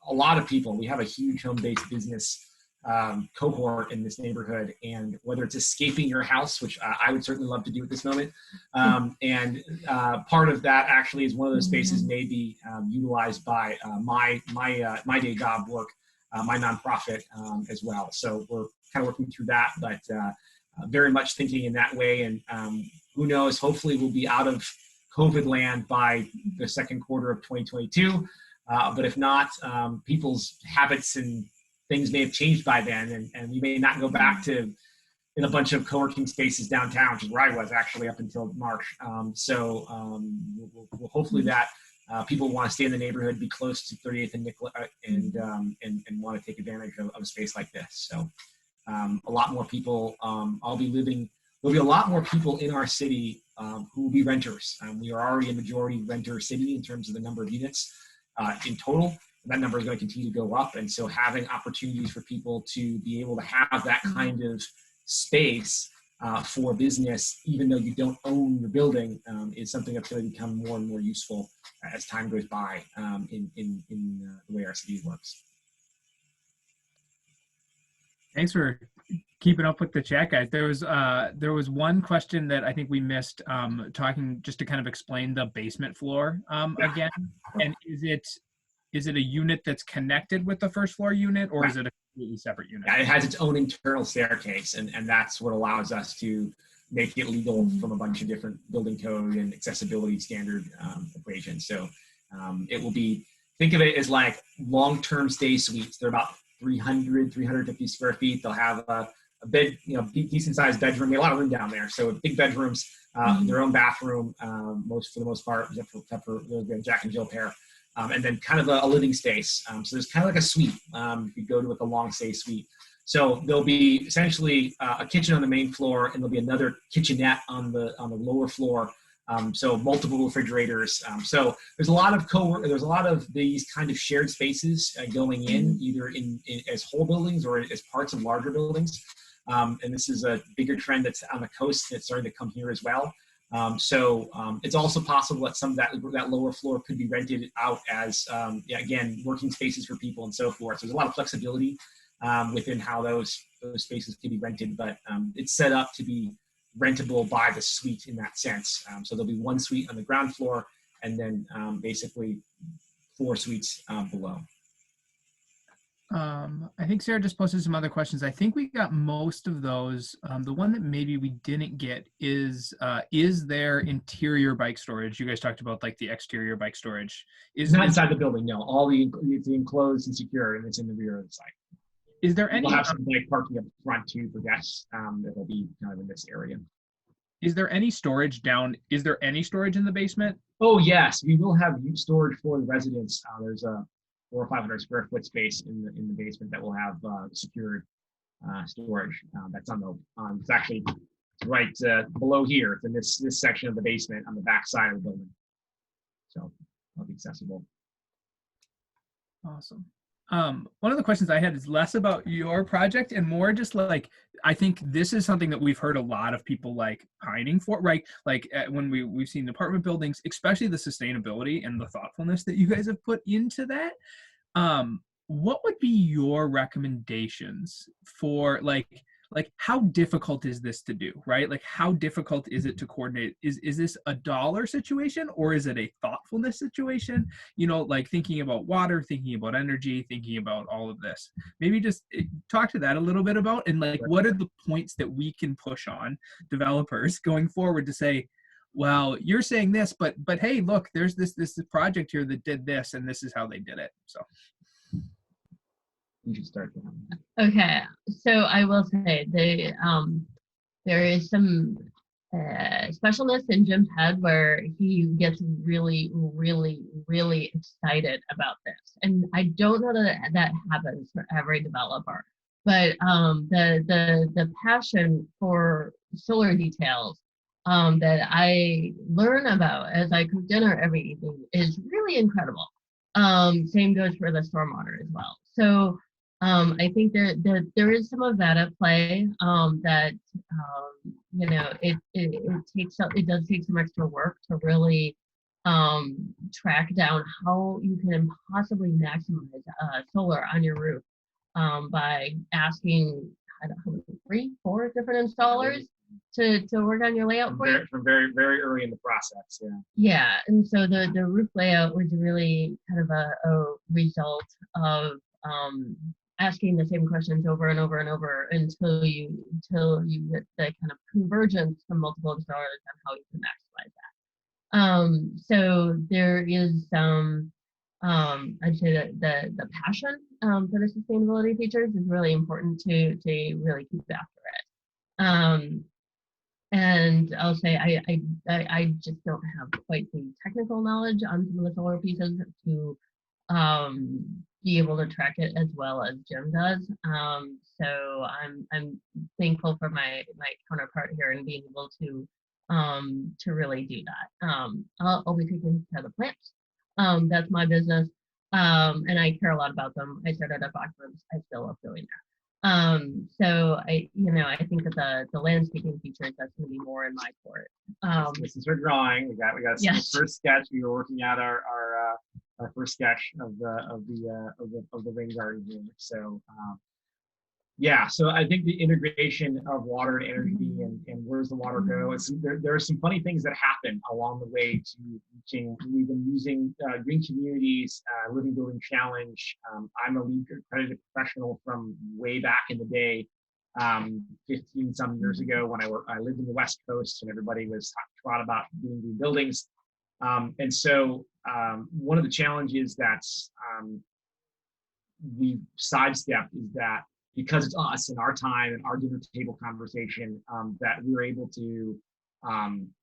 a lot of people. We have a huge home-based business cohort in this neighborhood, and whether it's escaping your house, which I would certainly love to do at this moment, and part of that actually is one of those spaces may be utilized by my day job work, my nonprofit as well. So we're kind of working through that, but very much thinking in that way. And who knows? Hopefully, we'll be out of COVID land by the second quarter of 2022. But if not, people's habits and things may have changed by then, and we may not go back to in a bunch of co-working spaces downtown, which is where I was actually up until March. So we'll hopefully that people want to stay in the neighborhood, be close to 38th and Nicola, and want to take advantage of a space like this. So a lot more people, there'll be a lot more people in our city who will be renters. We are already a majority renter city in terms of the number of units in total. That number is going to continue to go up. And so having opportunities for people to be able to have that kind of space for business, even though you don't own your building, is something that's going to become more and more useful as time goes by in the way our city works. Thanks for keeping up with the chat, guys. There was one question that I think we missed talking, just to kind of explain the basement floor again. And is it a unit that's connected with the first floor unit, or is it a completely separate unit? Yeah, it has its own internal staircase, and that's what allows us to make it legal from a bunch of different building code and accessibility standard equations. So it will be, think of it as like long-term stay suites. They're about 350 square feet. They'll have a a bed, decent sized bedroom. We have a lot of room down there, so big bedrooms, their own bathroom, for the most part, except for the Jack and Jill pair, and then kind of a living space. So there's kind of like a suite. If you go to like a long stay suite. So there'll be essentially a kitchen on the main floor, and there'll be another kitchenette on the lower floor. So multiple refrigerators. So there's a lot of these kind of shared spaces going in, either in as whole buildings or as parts of larger buildings. And this is a bigger trend that's on the coast that's starting to come here as well. So it's also possible that some of that lower floor could be rented out as, again, working spaces for people and so forth. So there's a lot of flexibility within how those spaces can be rented, but it's set up to be rentable by the suite in that sense. So there'll be one suite on the ground floor, and then basically 4 suites below. I think Sarah just posted some other questions. I think we got most of those. The one that maybe we didn't get is there interior bike storage? You guys talked about like the exterior bike storage. It's not inside the building, no. It's enclosed and secure, and it's in the rear of the site. Is there any? We'll have some bike parking up front too for guests that'll be kind of in this area. Is there any storage down? Is there any storage in the basement? Oh yes, we will have storage for the residents. There's a 400 or 500 square foot space in the basement that will have secured storage. That's it's actually right below here. It's in this section of the basement on the back side of the building. So it'll be accessible. Awesome. One of the questions I had is less about your project and more just like, I think this is something that we've heard a lot of people like pining for, right? Like when we've seen apartment buildings, especially the sustainability and the thoughtfulness that you guys have put into that. What would be your recommendations for like how difficult is this to do, right? Like how difficult is it to coordinate? Is this a dollar situation or is it a thoughtfulness situation? Like thinking about water, thinking about energy, thinking about all of this. Maybe just talk to that a little bit about, and like, what are the points that we can push on developers going forward to say, well, you're saying this, but hey, look, there's this project here that did this, and this is how they did it. So. You should start. Okay, so I will say there is some specialness in Jim's head where he gets really, really, really excited about this, and I don't know that happens for every developer, but the passion for solar details that I learn about as I cook dinner every evening is really incredible. Same goes for the stormwater as well. So. I think that there is some of that at play. It does take some extra work to really track down how you can possibly maximize solar on your roof by asking 3, 4 different installers to work on your layout for you. From very, very early in the process, yeah. Yeah, and so the roof layout was really kind of a result of asking the same questions over and over and over until you get the kind of convergence from multiple installers on how you can maximize that. So there is I'd say that the passion for the sustainability features is really important to really keep after it. And I'll say I just don't have quite the technical knowledge on some of the solar pieces to be able to track it as well as Jim does. So I'm thankful for my counterpart here and being able to really do that. I'll be taking care of the plants. That's my business. And I care a lot about them. I started at Foxwoods. I still love doing that. So I think that the landscaping features, that's going to be more in my court. This is our drawing. We got yes. the first sketch. We were working out our first sketch of the rain garden here. So yeah, so I think the integration of water and energy and where's the water go. There are some funny things that happen along the way to reaching. We've been using Green Communities Living Building Challenge. I'm a LEED accredited professional from way back in the day, 15 some years ago when I lived in the West Coast and everybody was taught about doing green buildings. And so one of the challenges that's we sidestepped is that because it's us and our time and our dinner table conversation, that we're able to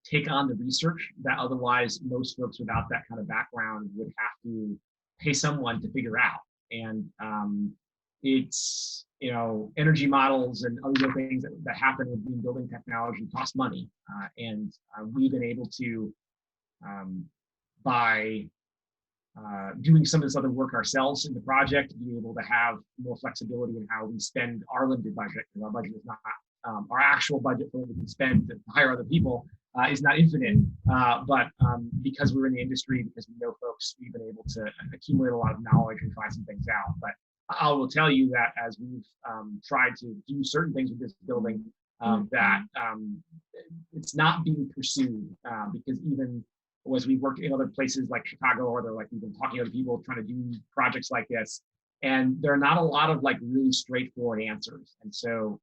take on the research that otherwise most folks without that kind of background would have to pay someone to figure out. And it's, you know, energy models and other things that happen with building technology cost money. And we've been able to, by doing some of this other work ourselves in the project, be able to have more flexibility in how we spend our limited budget, because our budget is not, our actual budget for what we can spend to hire other people is not infinite. But because we're in the industry, because we know folks, we've been able to accumulate a lot of knowledge and find some things out. But I will tell you that as we've tried to do certain things with this building, that it's not being pursued, because even as we work in other places like Chicago, or like we've been talking to other people trying to do projects like this, and there are not a lot of like really straightforward answers. And so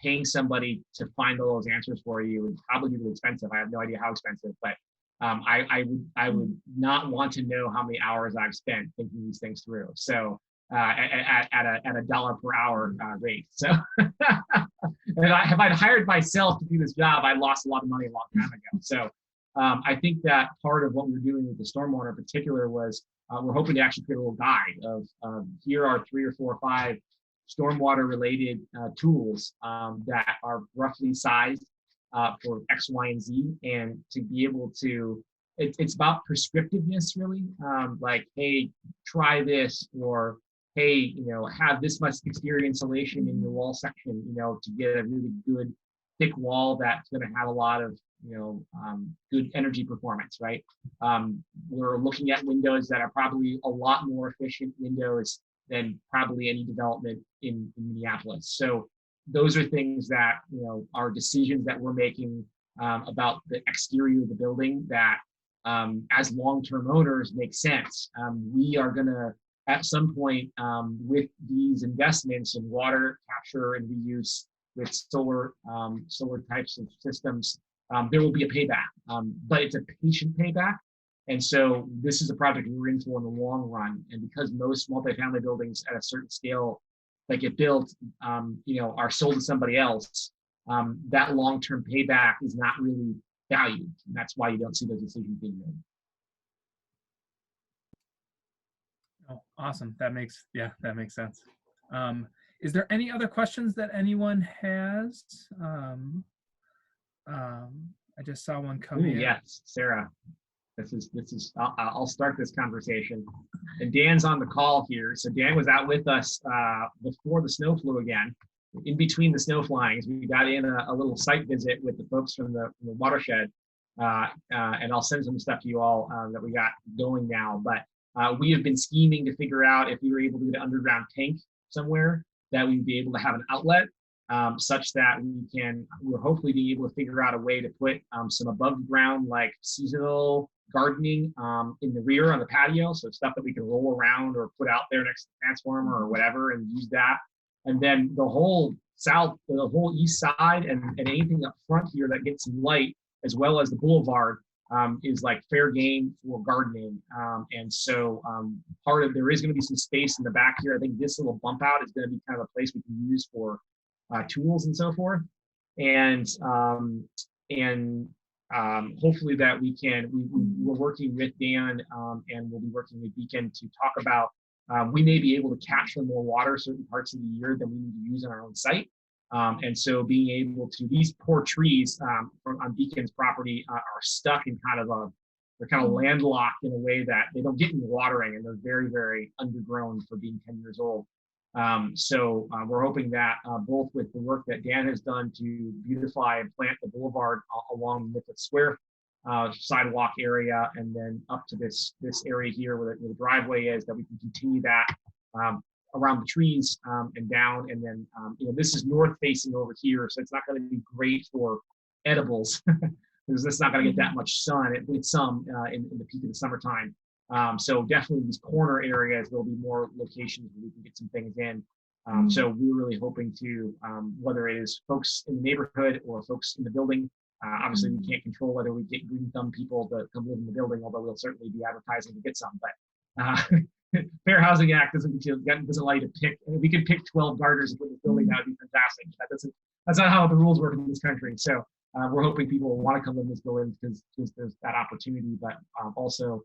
paying somebody to find all those answers for you is probably really expensive. I have no idea how expensive, but I would not want to know how many hours I've spent thinking these things through. So at a dollar per hour rate. So and if I'd hired myself to do this job, I lost a lot of money a long time ago. So I think that part of what we're doing with the stormwater in particular was we're hoping to actually create a little guide of here are 3 or 4 or 5 stormwater related tools that are roughly sized for X, Y, and Z, and to be able to, it's about prescriptiveness really, like, hey, try this, or hey, you know, have this much exterior insulation in your wall section, you know, to get a really good thick wall that's going to have a lot of, you know, good energy performance, right? We're looking at windows that are probably a lot more efficient windows than probably any development in Minneapolis. So those are things that, you know, are decisions that we're making about the exterior of the building that as long-term owners make sense. We are gonna, at some point, with these investments in water capture and reuse with solar types of systems, there will be a payback, but it's a patient payback. And so this is a project we're in for in the long run. And because most multifamily buildings at a certain scale that get built, you know, are sold to somebody else, that long-term payback is not really valued. And that's why you don't see those decisions being made. Oh, awesome. That makes sense. Is there any other questions that anyone has? I just saw one come in. Yes, Sarah. This is. I'll start this conversation. And Dan's on the call here. So Dan was out with us before the snow flew again. In between the snow flyings, we got in a little site visit with the folks from the watershed. And I'll send some stuff to you all that we got going now. But we have been scheming to figure out if we were able to get an underground tank somewhere that we'd be able to have an outlet, such that we're hopefully being able to figure out a way to put some above ground, like seasonal gardening in the rear on the patio. So stuff that we can roll around or put out there next to the transformer or whatever, and use that. And then the whole east side and anything up front here that gets some light, as well as the boulevard, is like fair game for gardening. And so there is going to be some space in the back here. I think this little bump out is going to be kind of a place we can use for tools and so forth. And hopefully that we're working with Dan and we'll be working with Beacon to talk about, we may be able to capture more water certain parts of the year than we need to use on our own site. And so being able to, these poor trees on Beacon's property are stuck in they're kind of landlocked in a way that they don't get any watering, and they're very, very undergrown for being 10 years old. So we're hoping that both with the work that Dan has done to beautify and plant the boulevard along Nicollet Square sidewalk area, and then up to this area here where the driveway is, that we can continue that around the trees and down. And then, you know, this is north facing over here, so it's not going to be great for edibles because it's not going to get that much sun. It gets some in the peak of the summertime. So definitely these corner areas, there'll be more locations where we can get some things in. So we're really hoping to, whether it is folks in the neighborhood or folks in the building, obviously we can't control whether we get green thumb people to come live in the building, although we'll certainly be advertising to get some. But Fair Housing Act doesn't allow you to pick. If we could pick 12 gardeners to put in this building, that would be fantastic. That's not how the rules work in this country. So we're hoping people will want to come live in this building because there's that opportunity, but also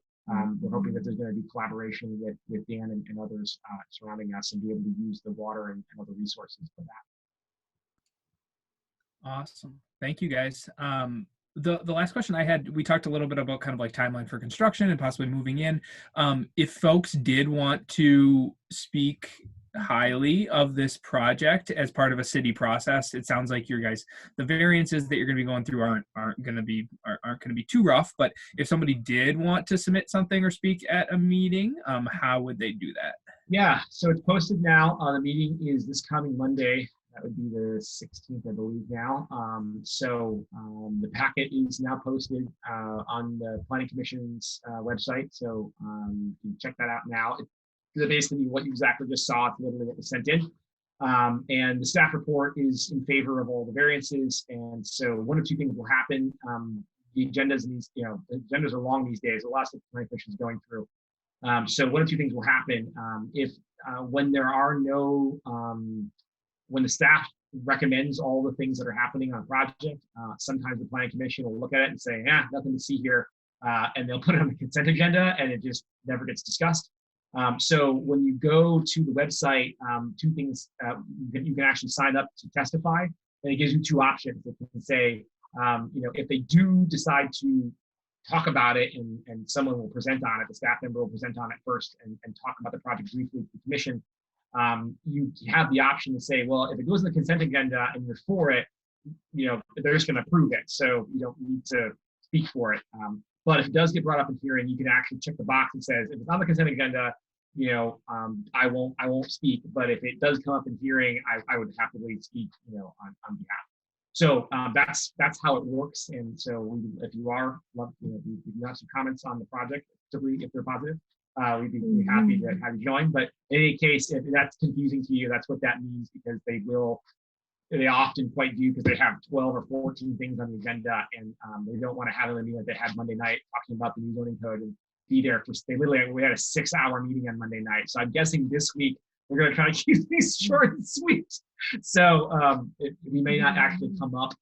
we're hoping that there's going to be collaboration with Dan and others surrounding us and be able to use the water and other resources for that. Awesome. Thank you, guys. The last question I had, we talked a little bit about kind of like timeline for construction and possibly moving in. If folks did want to speak highly of this project as part of a city process, it sounds like your guys, the variances that you're going to be going through aren't going to be too rough. But if somebody did want to submit something or speak at a meeting, how would they do that? Yeah, so it's posted now. The meeting is this coming Monday. That would be the 16th, I believe now. The packet is now posted on the Planning Commission's website. So you can check that out now. It's basically what you exactly just saw. It's literally what was sent in. And the staff report is in favor of all the variances. And so one of two things will happen. The agendas in these, the agendas are long these days. A lot of stuff the Planning Commission is going through. So one of two things will happen. When there are no when the staff recommends all the things that are happening on a project, sometimes the Planning Commission will look at it and say, nothing to see here, and they'll put it on the consent agenda and it just never gets discussed. So when you go to the website, two things, you can actually sign up to testify, and it gives you two options. It can say, if they do decide to talk about it and someone will present on it, the staff member will present on it first and talk about the project briefly to the commission. You have the option to say, well, if it goes in the consent agenda and you're for it, they're just going to approve it. So you don't need to speak for it. But if it does get brought up in hearing, you can actually check the box that says, if it's on the consent agenda, I won't speak. But if it does come up in hearing, I would happily speak, on behalf. So that's how it works. And so if you have some comments on the project, if they're positive, we'd be really happy to have you join. But in any case, if that's confusing to you, that's what that means, because they often quite do, because they have 12 or 14 things on the agenda, and they don't want to have a meeting like they had Monday night talking about the new zoning code and be there for, we had a 6-hour meeting on Monday night. So I'm guessing this week we're going to try to keep these short and sweet. So we may not actually come up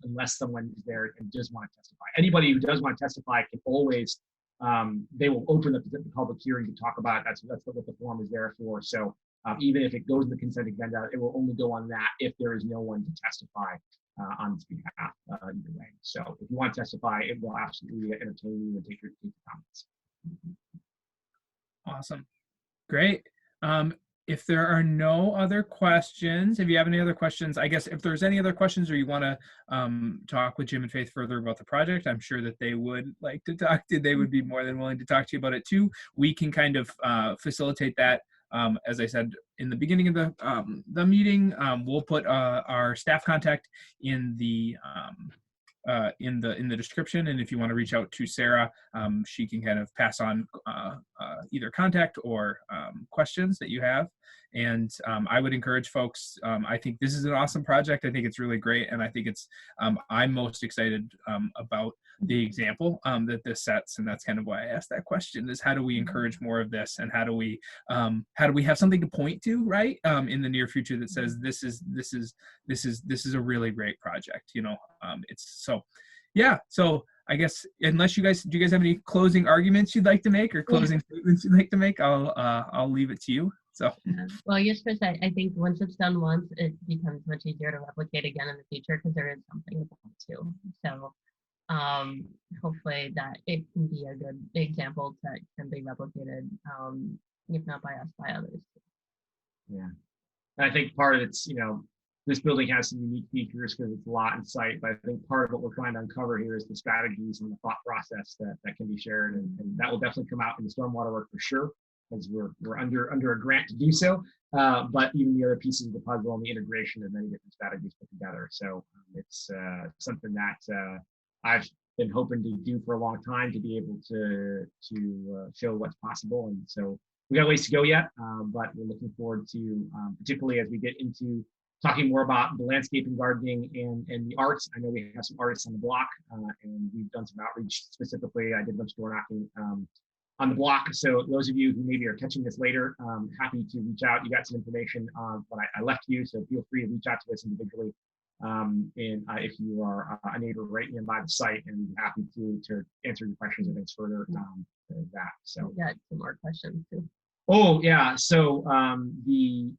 unless someone is there and does want to testify. Anybody who does want to testify can always, they will open up the public hearing to talk about it. That's what the form is there for. So even if it goes in the consent agenda, it will only go on that if there is no one to testify on its behalf either way. So if you want to testify, it will absolutely entertain you and take your comments. Awesome. Great. If there are no other questions, if you have any other questions, I guess if there's any other questions or you want to talk with Jim and Faith further about the project, I'm sure that they would like to talk to, they would be more than willing to talk to you about it too. We can kind of facilitate that. As I said in the beginning of the meeting, we'll put our staff contact in the description, and if you want to reach out to Sarah, she can kind of pass on either contact or questions that you have. And I would encourage folks, I think this is an awesome project. I think it's really great, and I think it's I'm most excited about the example that this sets, and that's kind of why I asked that question: is how do we encourage more of this, and how do we have something to point to, right, in the near future that says this is a really great project. It's so, yeah. So I guess unless do you guys have any closing arguments you'd like to make or closing statements you'd like to make, I'll leave it to you. So well, yes, Chris, I think once it's done once, it becomes much easier to replicate again in the future, because there is something to point to. So hopefully that it can be a good example that can be replicated, if not by us, by others. Yeah, and I think part of it's, this building has some unique features because it's a lot in sight, but I think part of what we're trying to uncover here is the strategies and the thought process that can be shared, and that will definitely come out in the stormwater work for sure, because we're under a grant to do so, but even the other pieces of the puzzle and the integration of many different strategies put together. So it's something that I've been hoping to do for a long time, to be able to show what's possible. And so we got a ways to go yet, but we're looking forward to, particularly as we get into talking more about the landscaping, gardening, and the arts. I know we have some artists on the block, and we've done some outreach specifically. I did a bunch of door knocking on the block. So those of you who maybe are catching this later, happy to reach out. You got some information on what I left you, so feel free to reach out to us individually. And if you are a neighbor right nearby the site, and we'd be happy to answer your questions and things further that. So We got some more questions too. oh yeah, so we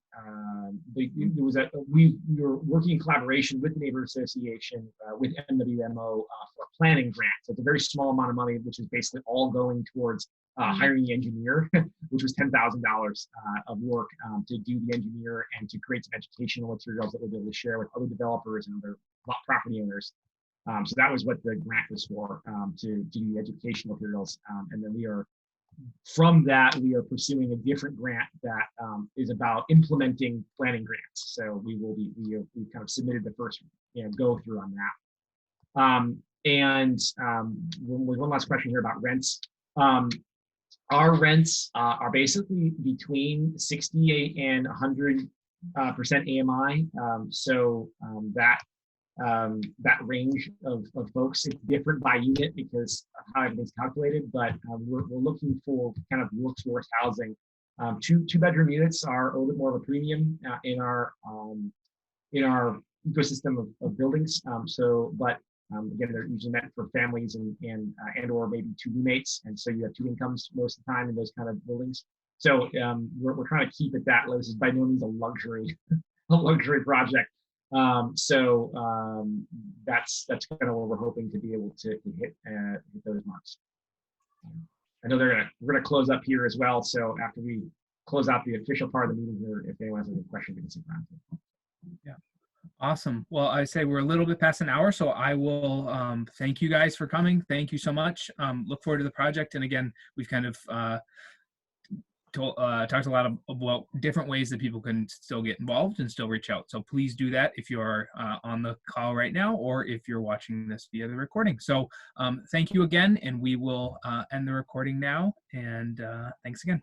were working in collaboration with the neighborhood association with NWMO for a planning grant. So it's a very small amount of money, which is basically all going towards hiring the engineer, which was $10,000 of work to do the engineer and to create some educational materials that we'll be able to share with other developers and other property owners. So that was what the grant was for, to do the educational materials. And then from that, we are pursuing a different grant that is about implementing planning grants. So we've kind of submitted the first go through on that. One last question here about rents. Our rents are basically between 68 and 100% AMI. That range of folks is different by unit because of how everything's calculated, but we're looking for kind of workforce housing. Two-bedroom units are a little bit more of a premium in our ecosystem of buildings. Again, they're usually meant for families and or maybe two roommates, and so you have two incomes most of the time in those kind of buildings. So we're trying to keep it that low. This is by no means a luxury project. That's kind of what we're hoping to be able to hit those marks. I know we're gonna close up here as well. So after we close out the official part of the meeting here, if anyone has any questions, we can sit around. Yeah. Awesome. Well, I say we're a little bit past an hour, so I will thank you guys for coming. Thank you so much. Look forward to the project. And again, we've kind of talked a lot about different ways that people can still get involved and still reach out. So please do that if you're on the call right now, or if you're watching this via the recording. So thank you again, and we will end the recording now. And thanks again.